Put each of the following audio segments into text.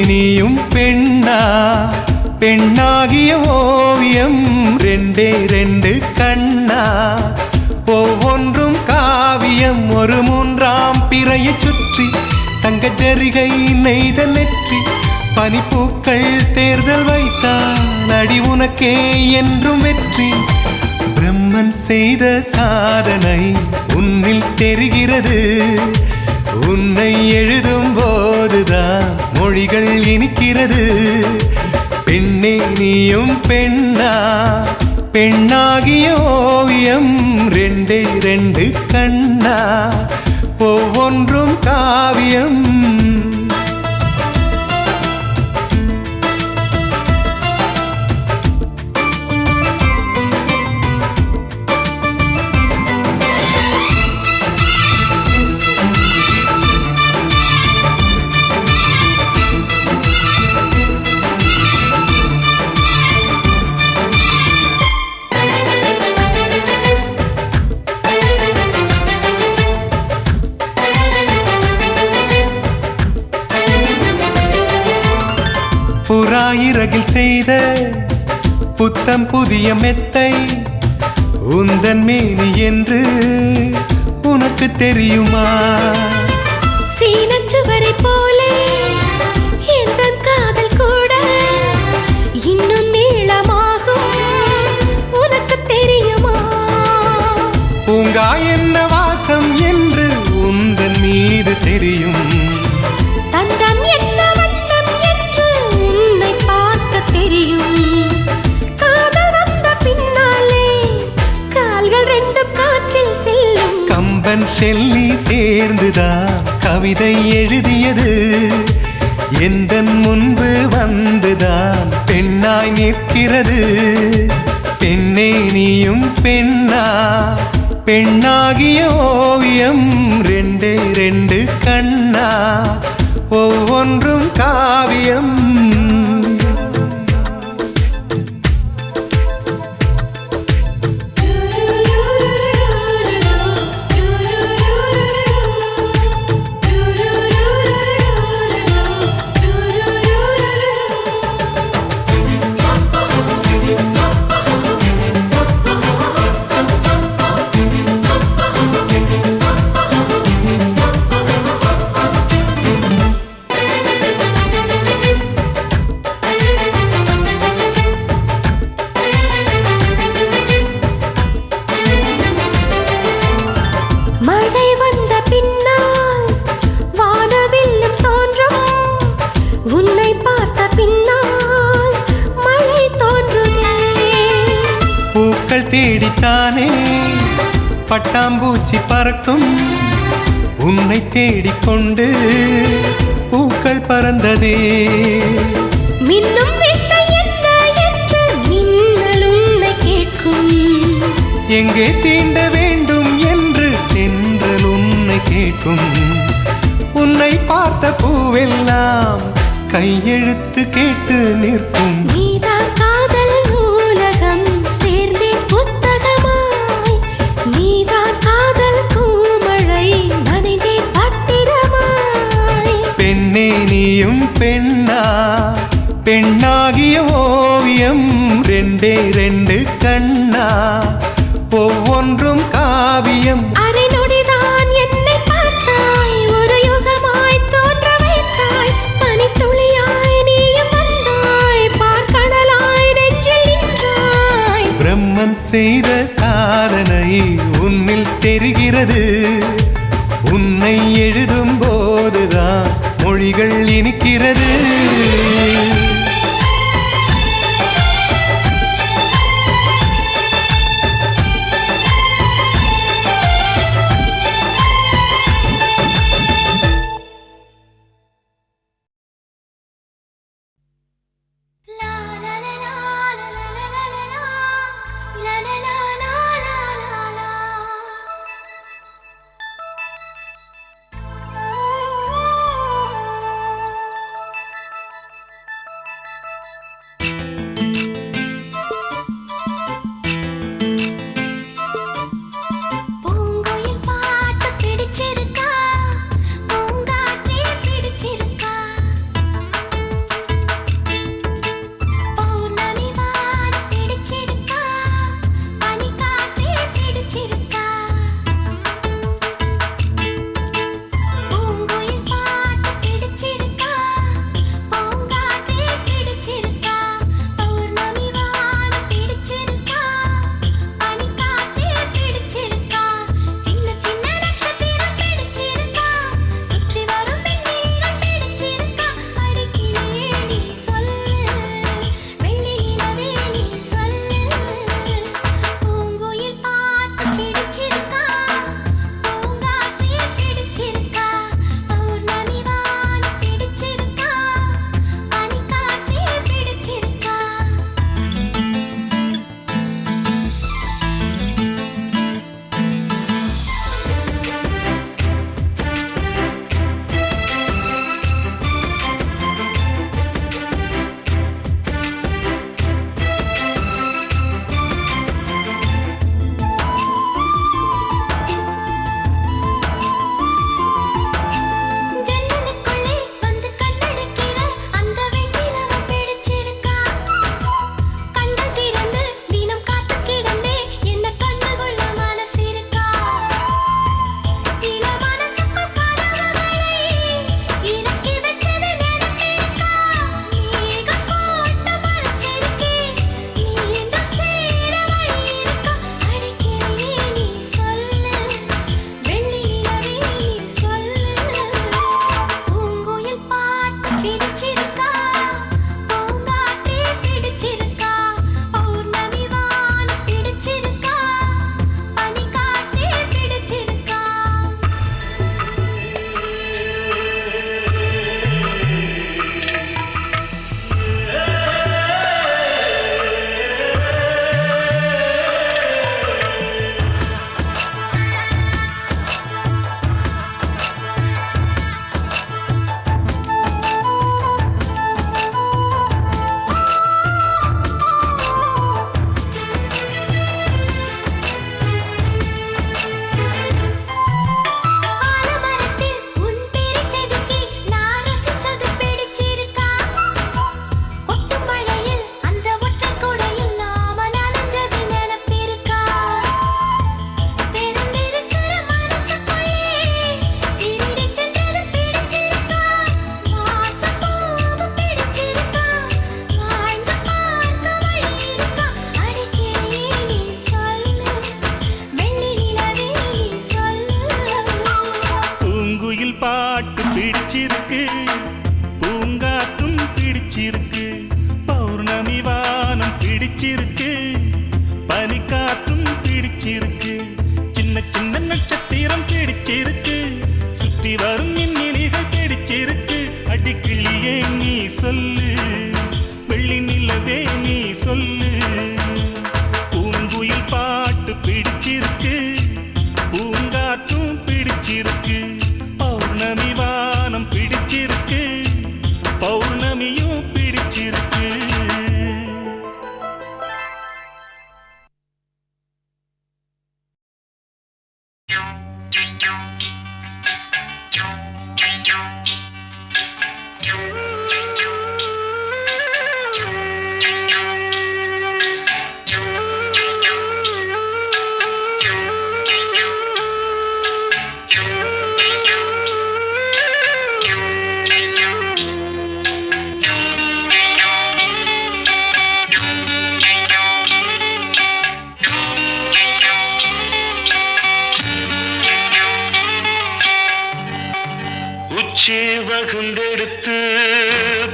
நீயும் பெண்ணா பெண்ணாகிய ஓவியம் ரெண்டே ரெண்டு கண்ணா ஒவ்வொன்றும் காவியம் ஒரு மூன்றாம் பிறையை சுற்றி தங்க ஜரிகை நெய்த நெற்றி பனிப்பூக்கள் தேர்தல் வைத்தான் அடி உனக்கே என்றும் வெற்றி பிரம்மன் செய்த சாதனை உன்னில் தெரிகிறது உன்னை எழுதும் போதுதான் மொழிகள் இனிக்கிறது பெண்ணே நீயும் பெண்ணா பெண்ணாகிய ஓவியம் ரெண்டே ரெண்டு கண்ணா ஒவ்வொன்றும் காவியம் புறாயிரகில் செய்த புத்தம் புதிய மெத்தை உந்தன் மேனி என்று உனக்கு தெரியுமா சீனச்சுவரை போலே இந்த காதல் கூட இன்னும் நீளமாகும் உனக்கு தெரியுமா பூங்கா என்ன வாசம் என்று உந்தன் மீது தெரியும் தந்தம் என்ன வண்ணம் என்று உன்னை பார்க்க தெரியும் காதல் வந்த பின்னாலே கால்கள் ரெண்டும் காற்றில் செல்லும் கம்பன் செல்லி சேர்ந்துதான் கவிதை எழுதியது எந்தன் முன்பு வந்துதான் பெண்ணாய் நிற்கிறது பெண்ணே நீயும் பெண்ணா பெண்ணாகிய ஓவியம் ரெண்டே ரெண்டு கண்ணா ஒவ்வொன்றும் காவியம் தேடித்தானே பட்டாம்பூச்சி பறக்கும் உன்னை தேடிக்கொண்டு பூக்கள் பறந்ததே மின்னும் வித்தை என்ன என்று மின்னல் உன்னை கேட்கும் எங்கே தீண்ட வேண்டும் என்று தென்றல் உன்னை கேட்கும் உன்னை பார்த்த பூவெல்லாம் கையெழுத்து கேட்டு நிற்கும் நீதான் காதல் நூலகம் சேர்ந்தேன் புத்தகமாய் நீதான் காதல் பூமழை நனைந்தேன் பத்திரமாய் பெண்ணே நீயும் பெண்ணா பெண்ணாகிய ஓவியம் ரெண்டே ரெண்டு கண்ணா ஒவ்வொன்றும் காவியம் அரை நொடிதான் என்னை பார்த்தாய் ஒரு யுகமாய் தோன்ற வைத்தாய் பனித்துளியாய் நீயும் வந்தாய் பார்க்கடலாய் நெஞ்சில் நின்றாய் பிரம்மன் செய்த சாதனை உன்னில் தெரிகிறது உன்னை எழுதும் போதுதான் மொழிகள் இனிக்கிறது பிடிச்சிருக்கு பௌர்ணமி வானம் பிடிச்சிருக்கு பனிக்காற்றும் பிடிச்சிருக்கு சின்ன சின்ன நட்சத்திரம் பிடிச்சிருக்கு சுற்றி வரும் மின்மினிகள் பிடிச்சிருக்கு அடிக்கிளியே நீ சொல்லு வெள்ளி நிலவே நீ சொல்லு பூங்குயில் பாட்டு பிடிச்சிருக்கு பூங்காற்றும் பிடிச்சிருக்கு பௌர்ணமி வானம் பிடிச்சிருக்கு பௌர்ணமியும் பிடிச்சிருக்கு உச்சி வகுந்தெடுத்து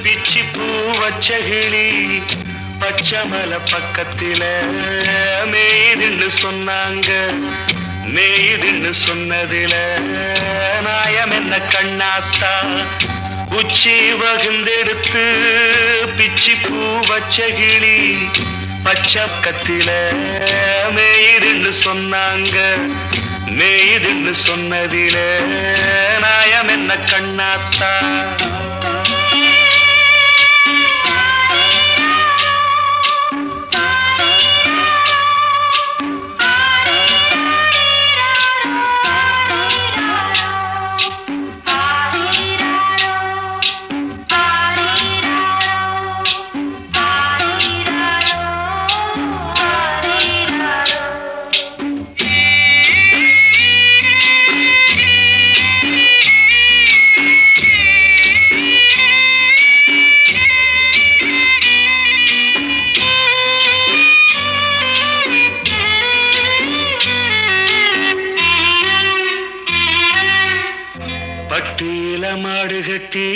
பிச்சி பூ வச்சகிளி பச்சமல பக்கத்தில மேய்துன்னு சொன்னாங்க மேய்துன்னு சொன்னதில நாயம் என்ன கண்ணாத்தா உச்சி வகுந்தெடுத்து பிச்சி பூ வச்சகிளி பச்சக்கத்தில மேய்துன்னு சொன்னாங்க மேய்துன்னு சொன்னதில நாயம் என்ன கண்ணாத்தா பட்டியில மாடு கட்டி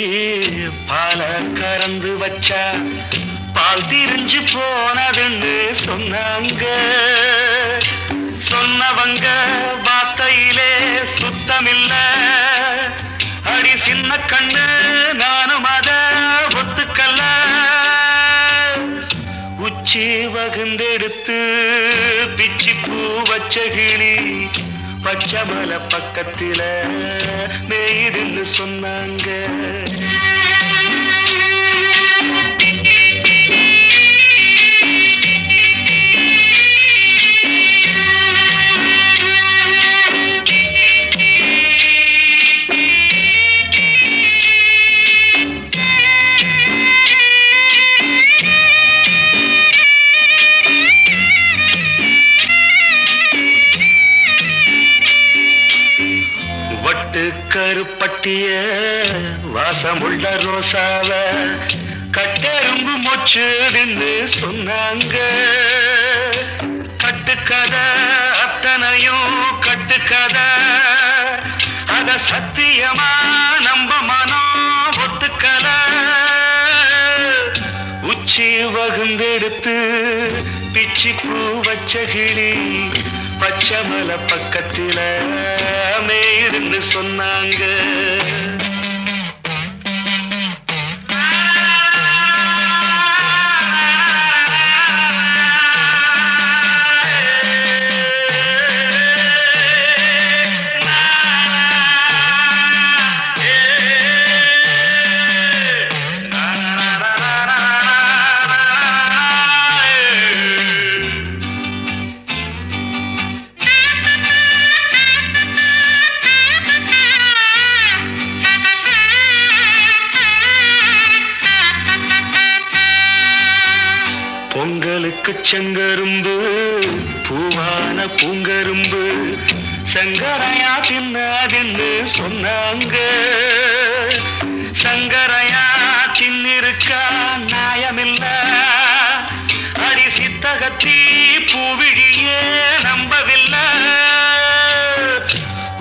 பால கறந்து வச்சா பால் திரிஞ்சு போனதுன்னு சொன்னாங்க சொன்னவங்க வார்த்தையிலே சுத்தமில்ல அடி சின்ன கண்ணு நானும் அத ஒத்துக்கல்ல உச்சி வகுந்தெடுத்து பிச்சி பூ வச்ச கிளி பச்சமல பக்கத்தில மேய்துன்னு சொன்னாங்க கருப்பட்டிய வாசமுள்ள ரோசாவ கட்டெரும்பு மொச்சுதுன்னு சொன்னாங்க கட்டுக்கதை அத்தனையும் கட்டுக்கதை அத சத்தியமா நம்ப மனம் ஒத்துக்கல உச்சி வகுந்தெடுத்து பிச்சி பூ வச்ச கிளி பச்சமல பக்கத்தில மேய்துன்னு சொன்னாங்க பொங்கலுக்கு செங்கரும்பு பூவான பூங்கரும்பு சங்கரையா தின்னாதுன்னு சொன்னாங்க சங்கரையா தின்னிருக்கா நியாயமில்ல அடி சித்தகத்தி பூவிழியே நம்பவில்லை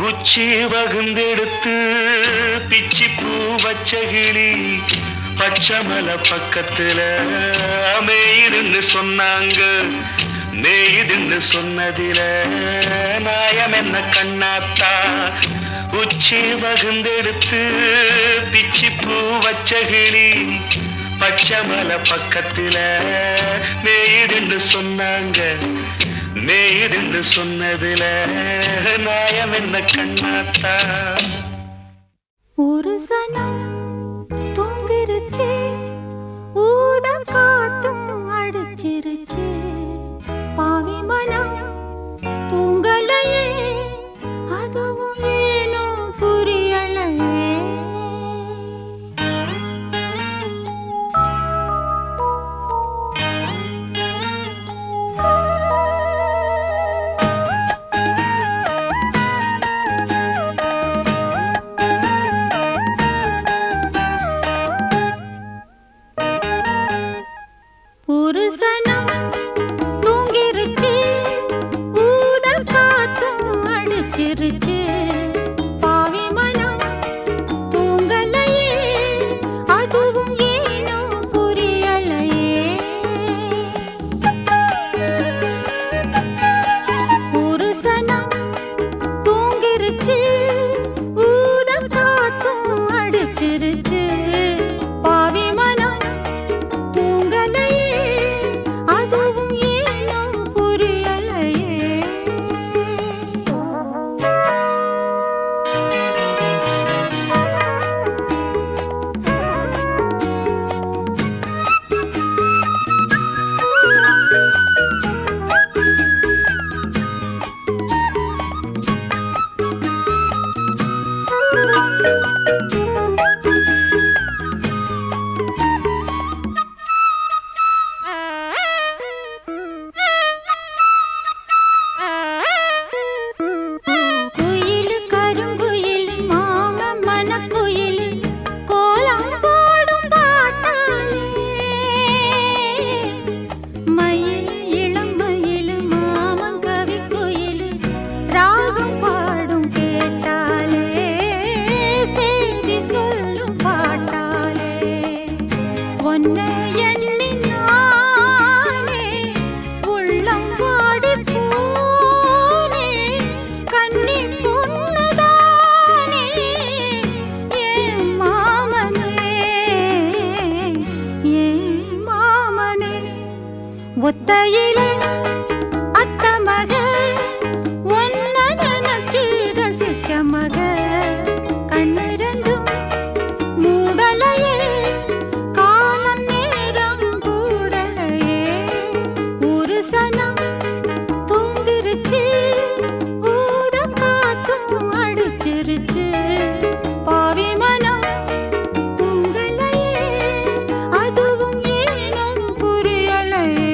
உச்சி வகுந்தெடுத்து பிச்சி பூ வச்ச கிளி பச்சைமலை பக்கத்துல மேயுதுன்னு சொன்னாங்க. மேயுதுன்னு சொன்னதில நாயம் என்ன கண்ணாத்தா? உச்சி வகுந்தெடுத்து பிச்சி பூ வச்ச கிளி பச்சைமலை பக்கத்துல மேயுதுன்னு சொன்னாங்க. மேயுதுன்னு சொன்னதில நாயம் என்ன கண்ணாத்தா? ஒரு சனம் தூங்கிருச்சு, ஊத காத்தும் அடிச்சிருச்சு. பாவி மனம் தூங்கலையே, அதுவும் ஏனோ புரியலையே. ஒரு சனம் தூங்கிருச்சு, ஊத காத்தும் அடிச்சிருச்சு. பாவி மனம் தூங்கலையே, அதுவும் ஏனோ புரியலையே. ஒரு சனம் தூங்கிருச்சு, ஊத காத்தும் அடிச்சிருச்சு. பாவி மனம் தூங்கலையே, அதுவும் ஏனோ புரியலையே. குயிலு கருங்குயிலு மாமன் மனக்குயிலு கோலம் போடும் பாட்டாலே. மயில் இளம் மயிலு மாமன் கவிக்குயிலு ராகம் பாடும் கேட்டாலே. செய்தி சொல்லும் பாட்டாலே. ஒன்னை எண்ணி நானே உள்ளம் வாடி போனே. கன்னி பொண்ணுதானே என் மாமனே, என் மாமனே. ஒத்தையிலே அத்த மக, ஒன்ன நினைச்சு ரசிச்ச மக. கண்ணு ரெண்டும் மூடலையே, காலம் நேரம் கூடலையே. ஒரு சனம் தூங்கிருச்சு, ஊத காத்தும் அடிச்சிருச்சு. பாவி மனம் தூங்கலையே, அதுவும் ஏனோ புரியலையே.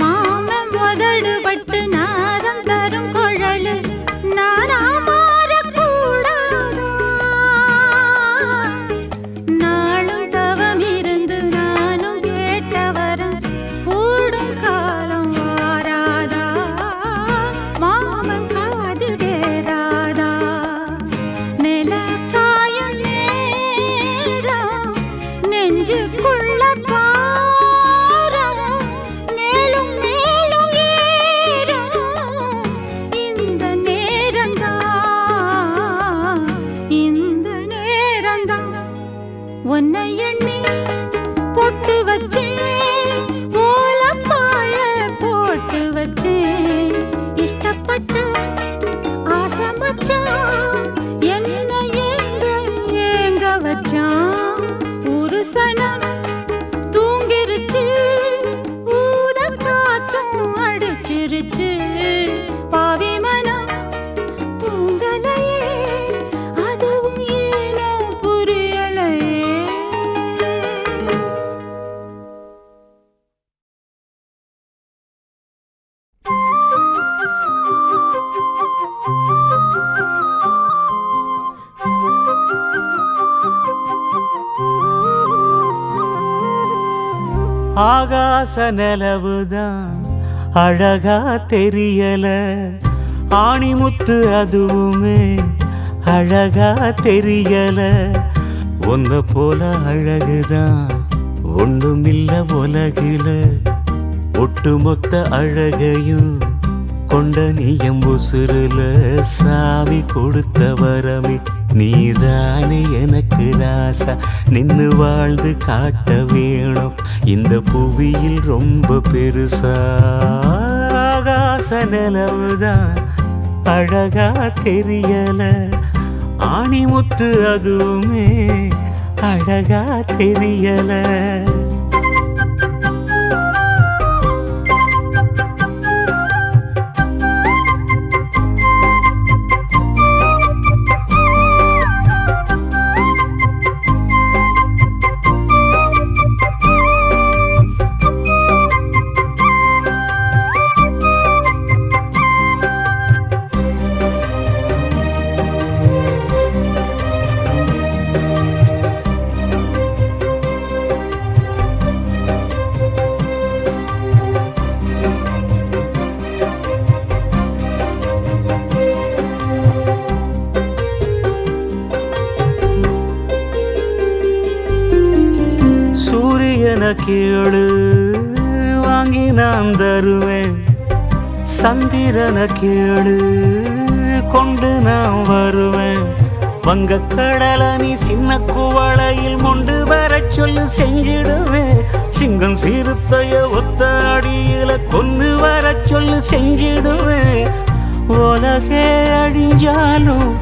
மாமன் முதடு பட்டு நாதம் தரும் குழலு நானா மாறக்கூடாதா? நாளும் தவம் இருந்து நானும் கேட்டவரம் கூடும் காலம் வாராதா? மாமன் காது கேராதா? நில காயும் நேரம் நெஞ்சுக்குள்ள பாரம் மேலும் மேலும் ஏறும். இந்த நேரம்தான், இந்த நேரம்தான். உன்னை எண்ணி பொட்டு வச்சேன், ஓலப்பாய போட்டு வச்சேன். இஷ்டப்பட்டு ஆசை மச்சான், என்ன ஏங்க ஏங்க வச்சான். ஒரு சனம் தூங்கிருச்சு, ஊத காத்தும் அடிச்சிருச்சு. பாவி மனம் தூங்கலையே, அதுவும் ஏனோ புரியலையே. ஆகாச நிலவுதான் அழகா தெரியல, ஆணிமுத்து அதுவுமே அழகா தெரியல. ஒன்ன போல அழகுதான் ஒண்ணுமில்ல உலகில, ஒட்டுமொத்த அழகையும் கொண்ட நீயம் உசுருல. சாமி கொடுத்த வரமே நீதானே எனக்கு ராசா, நின்னு வாழ்ந்து காட்ட வேணும் இந்த புவியில் ரொம்ப பெருசா. ஆகாச நிலவுதான் அழகா தெரியல, ஆணிமுத்து அதுவுமே அழகா தெரியல. சூரியன கேளு வாங்கி நான் தருவேன், சந்திரன கேளு கொண்டு நான் வருவேன். வங்க கடல நீ சின்ன குவளையில் மொண்டு வர சொல்லு செஞ்சிடுவேன். சிங்கம் சிறுத்தைய ஒத்த அடியில கொண்டு வர சொல்லு செஞ்சிடுவேன். உலகே அழிஞ்சாலும்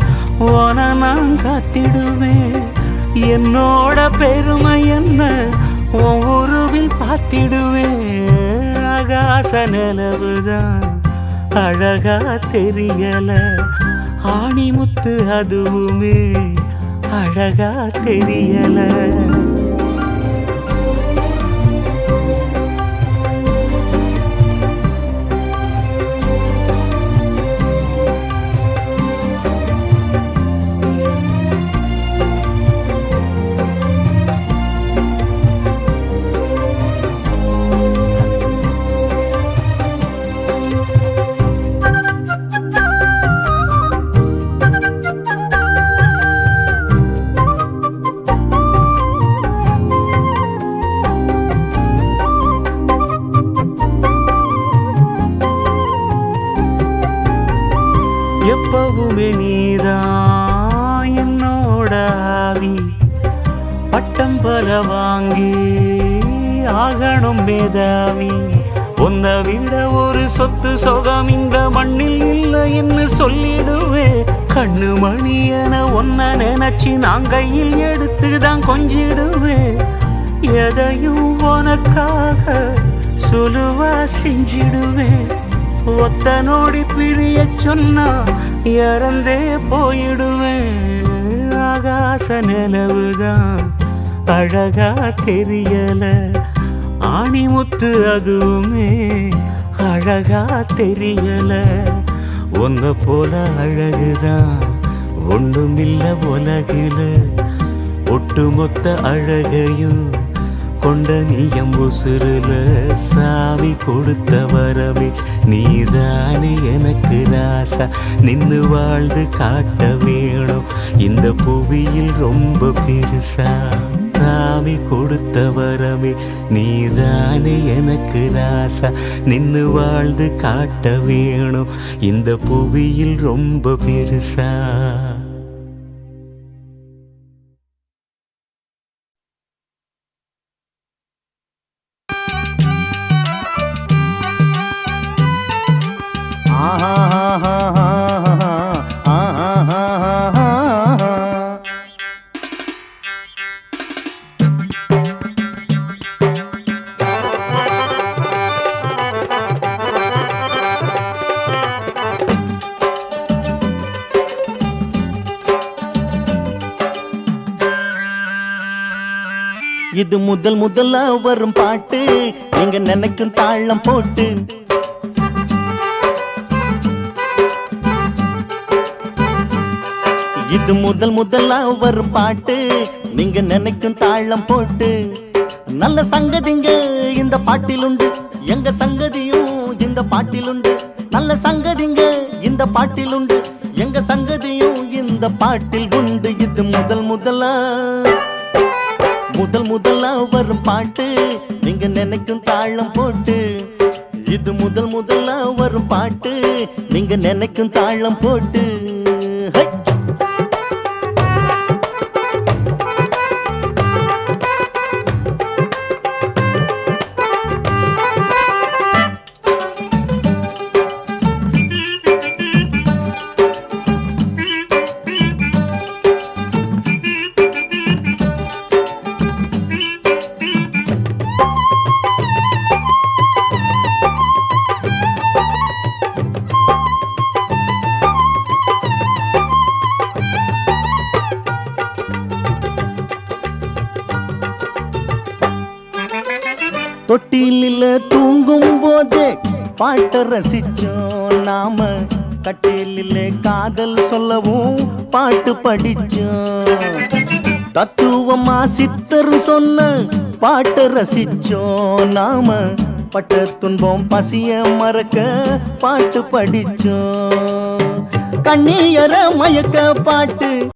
ஓன நான் காத்திடுவேன். என்னோட பெருமை என்ன ஒவ்வொருவில் பார்த்திடுவேன். ஆகாச நிலவுதான் அழகா தெரியல, ஆணிமுத்து அதுவுமே அழகா தெரியல. எப்பவுமே நீதான் என்னோட ஆவி, பட்டம் பல வாங்கி ஆகணும் மேதாவி. உன்னை விட ஒரு சொத்து சொகம் இந்த மண்ணில் இல்லை என்று சொல்லிடுவேன். கண்ணு மணி என ஒன்ன நினைச்சு நான் கையில் எடுத்துதான் கொஞ்சிடுவேன். எதையும் உனக்காக சுலுவா செஞ்சிடுவேன். ஒத்த நோடி பிரிய சொன்னா இறந்தே போயிடுவேன். ஆகாச நிலவுதான் அழகா தெரியல, ஆணிமுத்து அதுவுமே அழகா தெரியல. ஒன்ன போல அழகுதான் ஒண்ணுமில்ல உலகில, ஒட்டுமொத்த அழகையும் கொண்ட நீயம் உசுருல. சாமி கொடுத்த வரமே நீதானே எனக்கு ராசா, நின்னு வாழ்ந்து காட்ட வேணும் இந்த புவியில் ரொம்ப பெருசா. சாமி கொடுத்த வரமே நீதானே எனக்கு ராசா, நின்னு வாழ்ந்து காட்ட வேணும் இந்த புவியில் ரொம்ப பெருசா. இது முதல் முதல்ல வரும் பாட்டு, எங்க நினைக்கும் தாளம் போட்டு. இது முதல் முதல்ல வரும் பாட்டு, நீங்க நினைக்கும் தாளம் போட்டு. நல்ல சங்கதிங்க இந்த பாட்டிலுண்டு, எங்க சங்கதியும் இந்த பாட்டிலுண்டு. நல்ல சங்கதிங்க இந்த பாட்டிலுண்டு, எங்க சங்கதியும் இந்த பாட்டில் உண்டு. இது முதல் முதலா வரும் பாட்டு, நீங்க நினைக்கும் தாளம் போட்டு. இது முதலா வரும் பாட்டு, நீங்க நினைக்கும் தாளம் போட்டு. ஹை! தொட்டிலில் தூங்கும் போதே பாட்ட ரசிச்சோம் நாம, கட்டிலில் காதல் சொல்லவும் பாட்டு படிச்சோம். தத்துவமா சித்தர் சொன்ன பாட்ட ரசிச்சோம் நாம, பட்ட துன்பம் பசிய மறக்க பாட்டு படிச்சோம். கண்ணீர மயக்க பாட்டு